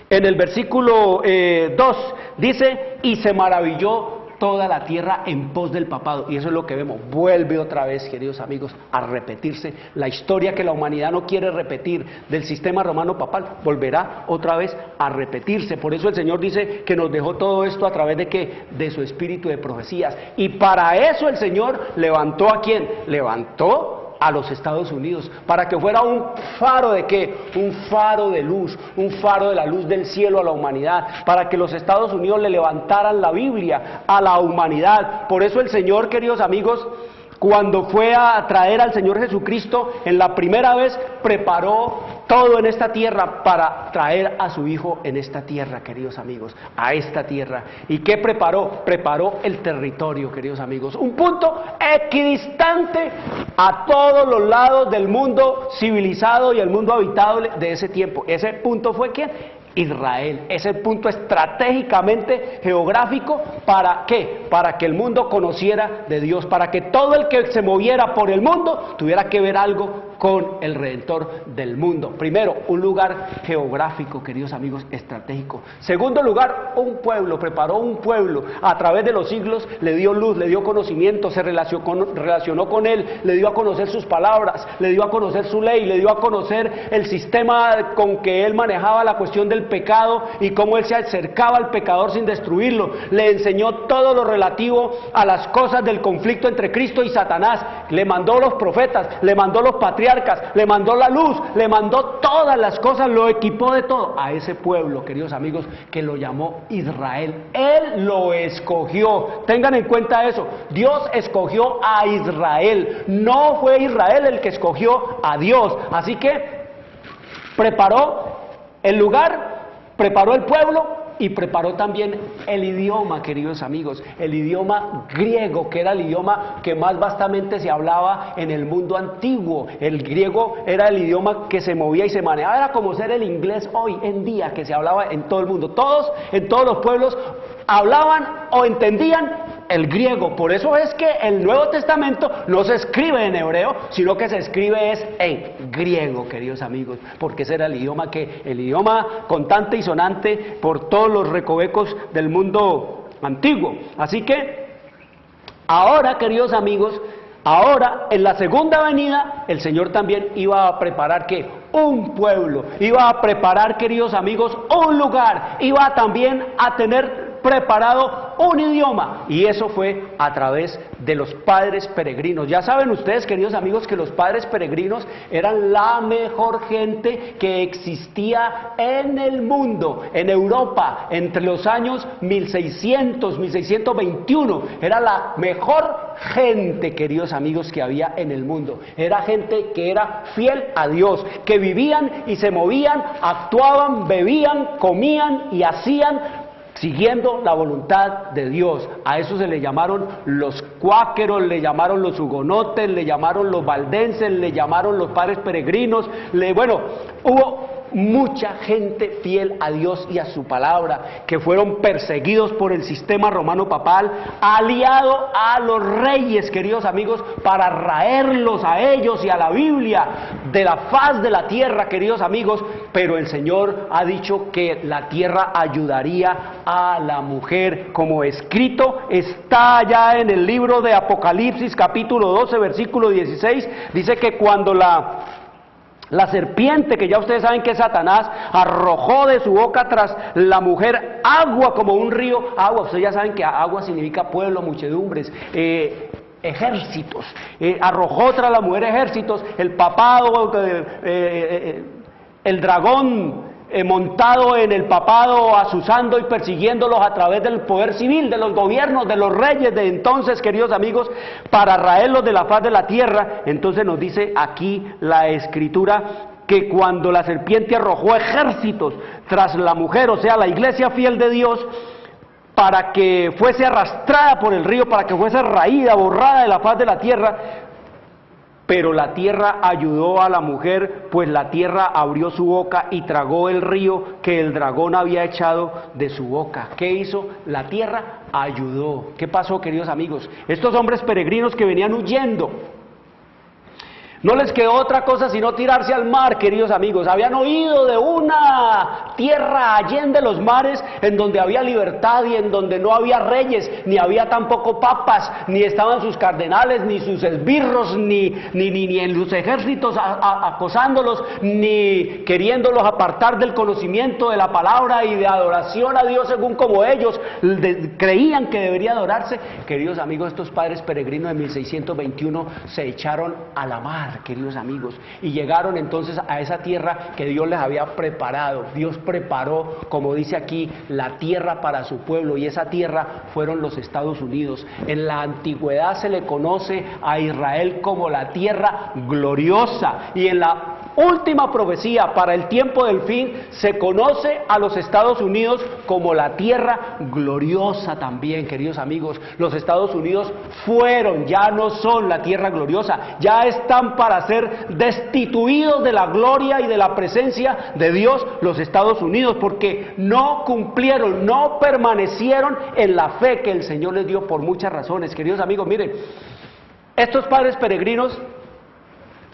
S5: En el versículo 2 dice, y se maravilló toda la tierra en pos del papado. Y eso es lo que vemos. Vuelve otra vez, queridos amigos, a repetirse la historia que la humanidad no quiere repetir del sistema romano papal. Volverá otra vez a repetirse. Por eso el Señor dice que nos dejó todo esto a través de ¿qué? De su espíritu de profecías. Y para eso el Señor levantó ¿a quién? Levantó a los Estados Unidos, para que fuera un faro de ¿qué? Un faro de luz, un faro de la luz del cielo a la humanidad, para que los Estados Unidos le levantaran la Biblia a la humanidad. Por eso el Señor, queridos amigos, cuando fue a traer al Señor Jesucristo, en la primera vez preparó todo en esta tierra para traer a su Hijo en esta tierra, queridos amigos, a esta tierra. ¿Y qué preparó? Preparó el territorio, queridos amigos, un punto equidistante a todos los lados del mundo civilizado y el mundo habitable de ese tiempo. Ese punto fue ¿quién? Israel. Es el punto estratégicamente geográfico. ¿Para qué? Para que el mundo conociera de Dios, para que todo el que se moviera por el mundo tuviera que ver algo con el Redentor del mundo. Primero, un lugar geográfico, queridos amigos, estratégico. Segundo lugar, un pueblo, preparó un pueblo. A través de los siglos le dio luz, le dio conocimiento, se relacionó con él, le dio a conocer sus palabras, le dio a conocer su ley, le dio a conocer el sistema con que él manejaba la cuestión del pecado y cómo él se acercaba al pecador sin destruirlo. Le enseñó todo lo relativo a las cosas del conflicto entre Cristo y Satanás. Le mandó los profetas, le mandó los patriarcas, le mandó la luz, le mandó todas las cosas, lo equipó de todo a ese pueblo, queridos amigos, que lo llamó Israel. Él lo escogió. Tengan en cuenta eso. Dios escogió a Israel. No fue Israel el que escogió a Dios. Así que preparó el lugar, preparó el pueblo y preparó también el idioma, queridos amigos, el idioma griego, que era el idioma que más vastamente se hablaba en el mundo antiguo. El griego era el idioma que se movía y se manejaba, era como ser el inglés hoy en día, que se hablaba en todo el mundo. Todos, en todos los pueblos, hablaban o entendían el griego. Por eso es que el Nuevo Testamento no se escribe en hebreo, sino que se escribe es en griego, queridos amigos, porque ese era el idioma contante y sonante por todos los recovecos del mundo antiguo. Así que ahora, queridos amigos, ahora en la segunda venida el Señor también iba a preparar ¿qué? un pueblo, iba a preparar, queridos amigos, un lugar, iba también a tener preparado un idioma, y eso fue a través de los padres peregrinos. Ya saben ustedes, queridos amigos, que los padres peregrinos eran la mejor gente que existía en el mundo, en Europa, entre los años 1600, 1621, era la mejor gente, queridos amigos, que había en el mundo. Era gente que era fiel a Dios, que vivían y se movían, actuaban, bebían, comían y hacían siguiendo la voluntad de Dios. A eso se le llamaron los cuáqueros, le llamaron los hugonotes, le llamaron los valdenses, le llamaron los padres peregrinos, hubo mucha gente fiel a Dios y a su palabra, que fueron perseguidos por el sistema romano papal, aliado a los reyes, queridos amigos, para raerlos a ellos y a la Biblia de la faz de la tierra, queridos amigos. Pero el Señor ha dicho que la tierra ayudaría a la mujer, como escrito está ya en el libro de Apocalipsis, capítulo 12, versículo 16, dice que cuando la serpiente, que ya ustedes saben que es Satanás, arrojó de su boca tras la mujer agua como un río. Agua, ustedes ya saben que agua significa pueblo, muchedumbres, ejércitos. Arrojó tras la mujer ejércitos, el papado, el dragón montado en el papado, asusando y persiguiéndolos a través del poder civil, de los gobiernos, de los reyes de entonces, queridos amigos, para raerlos de la faz de la tierra. Entonces nos dice aquí la Escritura que cuando la serpiente arrojó ejércitos tras la mujer, o sea, la iglesia fiel de Dios, para que fuese arrastrada por el río, para que fuese raída, borrada de la faz de la tierra. Pero la tierra ayudó a la mujer, pues la tierra abrió su boca y tragó el río que el dragón había echado de su boca. ¿Qué hizo? La tierra ayudó. ¿Qué pasó, queridos amigos? Estos hombres peregrinos que venían huyendo, no les quedó otra cosa sino tirarse al mar, queridos amigos. Habían oído de una tierra allende los mares, en donde había libertad y en donde no había reyes, ni había tampoco papas, ni estaban sus cardenales, ni sus esbirros, ni en los ejércitos acosándolos, ni queriéndolos apartar del conocimiento de la palabra y de adoración a Dios según como ellos creían que debería adorarse. Queridos amigos, estos padres peregrinos de 1621 se echaron a la mar, queridos amigos, y llegaron entonces a esa tierra que Dios les había preparado. Dios preparó, como dice aquí, la tierra para su pueblo, y esa tierra fueron los Estados Unidos. En la antigüedad se le conoce a Israel como la tierra gloriosa, y en la última profecía para el tiempo del fin se conoce a los Estados Unidos como la tierra gloriosa también, queridos amigos. Los Estados Unidos fueron, ya no son la tierra gloriosa, ya están para ser destituidos de la gloria y de la presencia de Dios los Estados Unidos, porque no cumplieron, no permanecieron en la fe que el Señor les dio por muchas razones. Queridos amigos, miren, estos padres peregrinos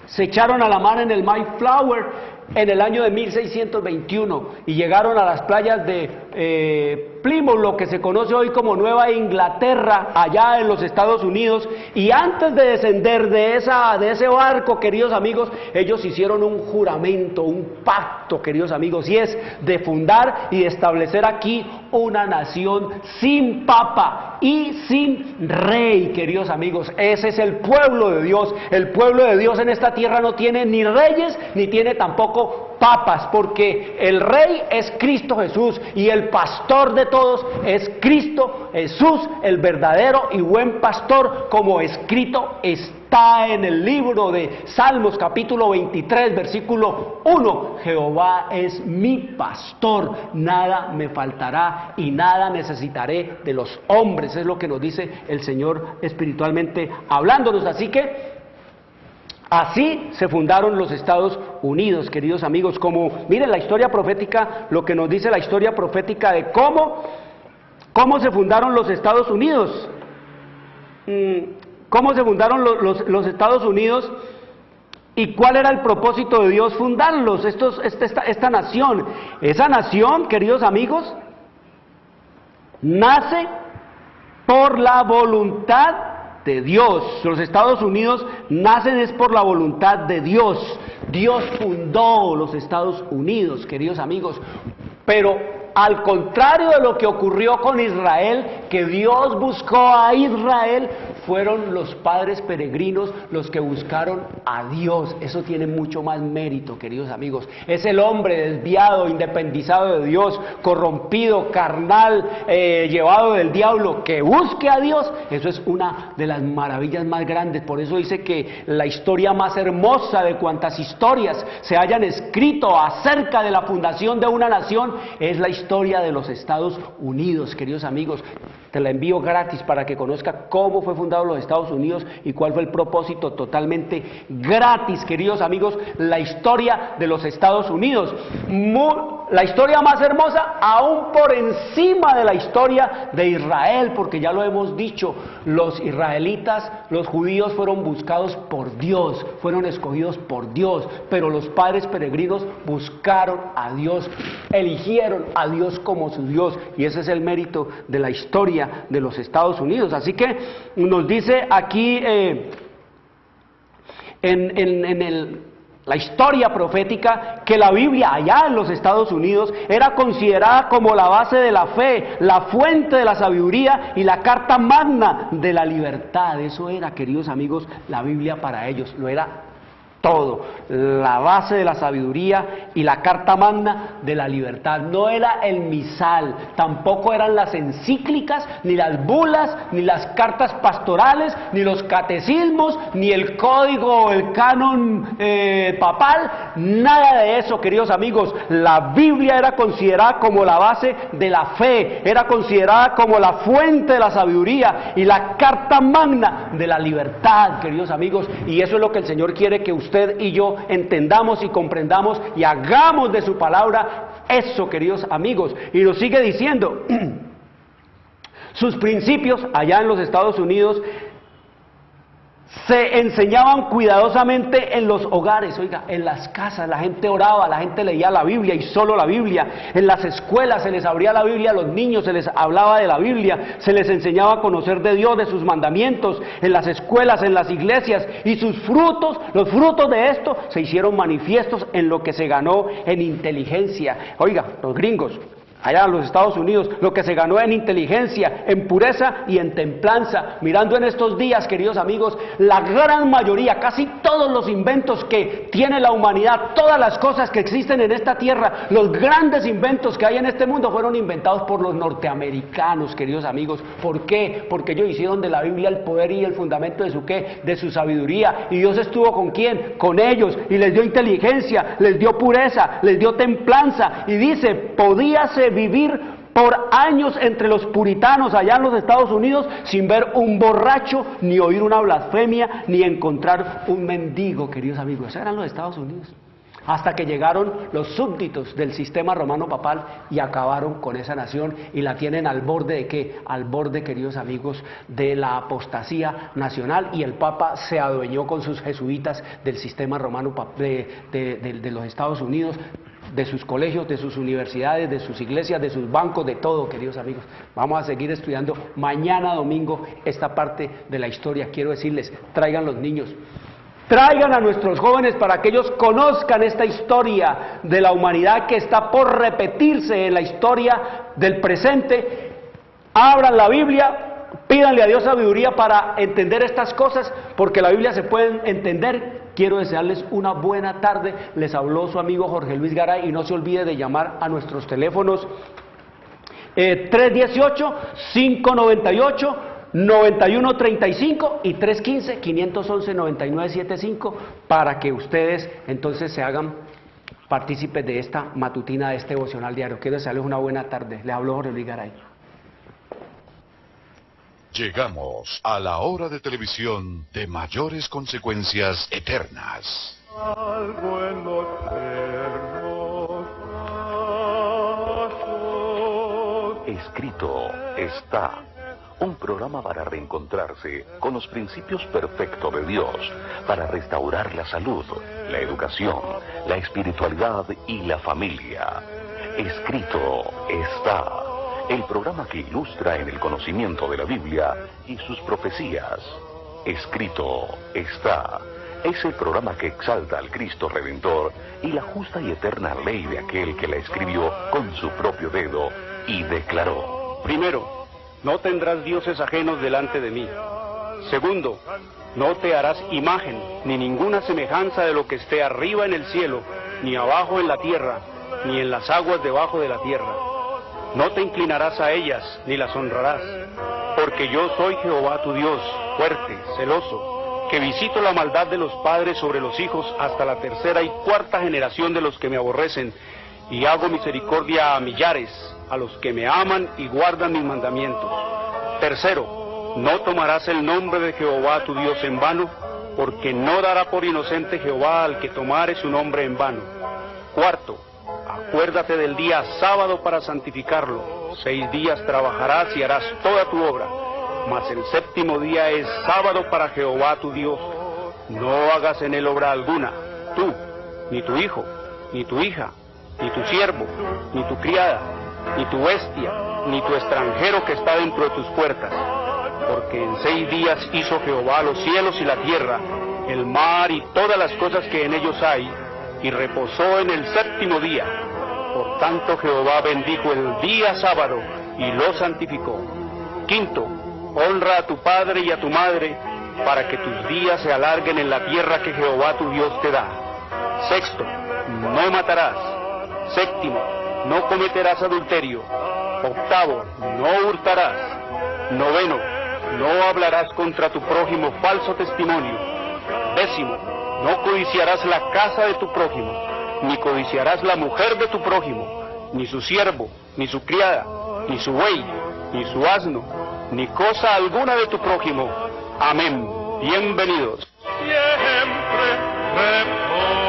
S5: se echaron a la mar en el Mayflower en el año de 1621 y llegaron a las playas de Plymouth, lo que se conoce hoy como Nueva Inglaterra, allá en los Estados Unidos. Y antes de descender de ese barco, queridos amigos, ellos hicieron un juramento, un pacto, queridos amigos, y es de fundar y de establecer aquí una nación sin papa y sin rey, queridos amigos. Ese es el pueblo de Dios. El pueblo de Dios en esta tierra no tiene ni reyes, ni tiene tampoco papas, porque el rey es Cristo Jesús y el pastor de todos es Cristo Jesús, el verdadero y buen pastor, como escrito está en el libro de Salmos capítulo 23 versículo 1: Jehová es mi pastor, nada me faltará y nada necesitaré de los hombres. Es lo que nos dice el Señor espiritualmente hablándonos. Así que así se fundaron los Estados Unidos, queridos amigos. Como, miren la historia profética, lo que nos dice la historia profética de cómo se fundaron los Estados Unidos. Cómo se fundaron los Estados Unidos y cuál era el propósito de Dios fundarlos, esta nación. Esa nación, queridos amigos, nace por la voluntad de Dios. Los Estados Unidos nacen es por la voluntad de Dios. Dios fundó los Estados Unidos, queridos amigos, pero al contrario de lo que ocurrió con Israel, que Dios buscó a Israel, fueron los padres peregrinos los que buscaron a Dios. Eso tiene mucho más mérito, queridos amigos. Es el hombre desviado, independizado de Dios, corrompido, carnal, llevado del diablo, que busque a Dios. Eso es una de las maravillas más grandes. Por eso dice que la historia más hermosa de cuantas historias se hayan escrito acerca de la fundación de una nación es la historia de los Estados Unidos, queridos amigos. Te la envío gratis para que conozca cómo fue fundado los Estados Unidos y cuál fue el propósito, totalmente gratis, queridos amigos, la historia de los Estados Unidos. La historia más hermosa, aún por encima de la historia de Israel, porque ya lo hemos dicho, los israelitas, los judíos fueron buscados por Dios, fueron escogidos por Dios, pero los padres peregrinos buscaron a Dios, eligieron a Dios como su Dios, y ese es el mérito de la historia de los Estados Unidos. Así que nos dice aquí la historia profética que la Biblia allá en los Estados Unidos era considerada como la base de la fe, la fuente de la sabiduría y la carta magna de la libertad. Eso era, queridos amigos, la Biblia para ellos, lo era todo, la base de la sabiduría y la carta magna de la libertad. No era el misal, tampoco eran las encíclicas, ni las bulas, ni las cartas pastorales, ni los catecismos, ni el código o el canon papal, nada de eso, queridos amigos. La Biblia era considerada como la base de la fe, era considerada como la fuente de la sabiduría y la carta magna de la libertad, queridos amigos, y eso es lo que el Señor quiere que usted y yo entendamos y comprendamos y hagamos de su palabra eso, queridos amigos. Y nos sigue diciendo, sus principios allá en los Estados Unidos se enseñaban cuidadosamente en los hogares, oiga, en las casas, la gente oraba, la gente leía la Biblia y solo la Biblia. En las escuelas se les abría la Biblia a los niños, se les hablaba de la Biblia, se les enseñaba a conocer de Dios, de sus mandamientos, en las escuelas, en las iglesias, y sus frutos, los frutos de esto, se hicieron manifiestos en lo que se ganó en inteligencia. Oiga, los gringos, allá en los Estados Unidos, lo que se ganó en inteligencia, en pureza y en templanza. Mirando en estos días, queridos amigos, la gran mayoría, casi todos los inventos que tiene la humanidad, todas las cosas que existen en esta tierra, los grandes inventos que hay en este mundo fueron inventados por los norteamericanos, queridos amigos. ¿Por qué? Porque ellos hicieron de la Biblia el poder y el fundamento de su ¿qué? De su sabiduría. ¿Y Dios estuvo con quién? Con ellos, y les dio inteligencia, les dio pureza, les dio templanza, y dice, podíase vivir por años entre los puritanos allá en los Estados Unidos sin ver un borracho, ni oír una blasfemia, ni encontrar un mendigo, queridos amigos. Esos eran los Estados Unidos. Hasta que llegaron los súbditos del sistema romano papal y acabaron con esa nación y la tienen al borde de ¿qué? Al borde, queridos amigos, de la apostasía nacional, y el Papa se adueñó con sus jesuitas del sistema romano de los Estados Unidos, de sus colegios, de sus universidades, de sus iglesias, de sus bancos, de todo, queridos amigos. Vamos a seguir estudiando mañana domingo esta parte de la historia. Quiero decirles, traigan los niños, traigan a nuestros jóvenes para que ellos conozcan esta historia de la humanidad que está por repetirse en la historia del presente. Abran la Biblia, pídanle a Dios sabiduría para entender estas cosas, porque la Biblia se puede entender. Quiero desearles una buena tarde. Les habló su amigo Jorge Luis Garay, y no se olvide de llamar a nuestros teléfonos 318-598-9135 y 315-511-9975 para que ustedes entonces se hagan partícipes de esta matutina, de este devocional diario. Quiero desearles una buena tarde. Les habló Jorge Luis Garay.
S1: Llegamos a la hora de televisión de mayores consecuencias eternas.
S2: Algo en los hermosos
S3: Escrito está. Un programa para reencontrarse con los principios perfectos de Dios, para restaurar la salud, la educación, la espiritualidad y la familia. Escrito está. El programa que ilustra en el conocimiento de la Biblia y sus profecías. Escrito está. Es el programa que exalta al Cristo Redentor y la justa y eterna ley de aquel que la escribió con su propio dedo y declaró.
S4: Primero, no tendrás dioses ajenos delante de mí. Segundo, no te harás imagen, ni ninguna semejanza de lo que esté arriba en el cielo, ni abajo en la tierra, ni en las aguas debajo de la tierra. No te inclinarás a ellas, ni las honrarás, porque yo soy Jehová tu Dios, fuerte, celoso, que visito la maldad de los padres sobre los hijos hasta la tercera y cuarta generación de los que me aborrecen, y hago misericordia a millares, a los que me aman y guardan mis mandamientos. Tercero, no tomarás el nombre de Jehová tu Dios en vano, porque no dará por inocente Jehová al que tomare su nombre en vano. Cuarto, acuérdate del día sábado para santificarlo. 6 días trabajarás y harás toda tu obra, mas el séptimo día es sábado para Jehová tu Dios. No hagas en él obra alguna, tú, ni tu hijo, ni tu hija, ni tu siervo, ni tu criada, ni tu bestia, ni tu extranjero que está dentro de tus puertas. Porque en 6 días hizo Jehová los cielos y la tierra, el mar y todas las cosas que en ellos hay, y reposó en el séptimo día. Por tanto Jehová bendijo el día sábado y lo santificó. Quinto, honra a tu padre y a tu madre, para que tus días se alarguen en la tierra que Jehová tu Dios te da. Sexto, no matarás. Séptimo, no cometerás adulterio. Octavo, no hurtarás. Noveno, no hablarás contra tu prójimo falso testimonio. Décimo, no codiciarás la casa de tu prójimo, ni codiciarás la mujer de tu prójimo, ni su siervo, ni su criada, ni su buey, ni su asno, ni cosa alguna de tu prójimo. Amén. Bienvenidos.
S2: Siempre reposo.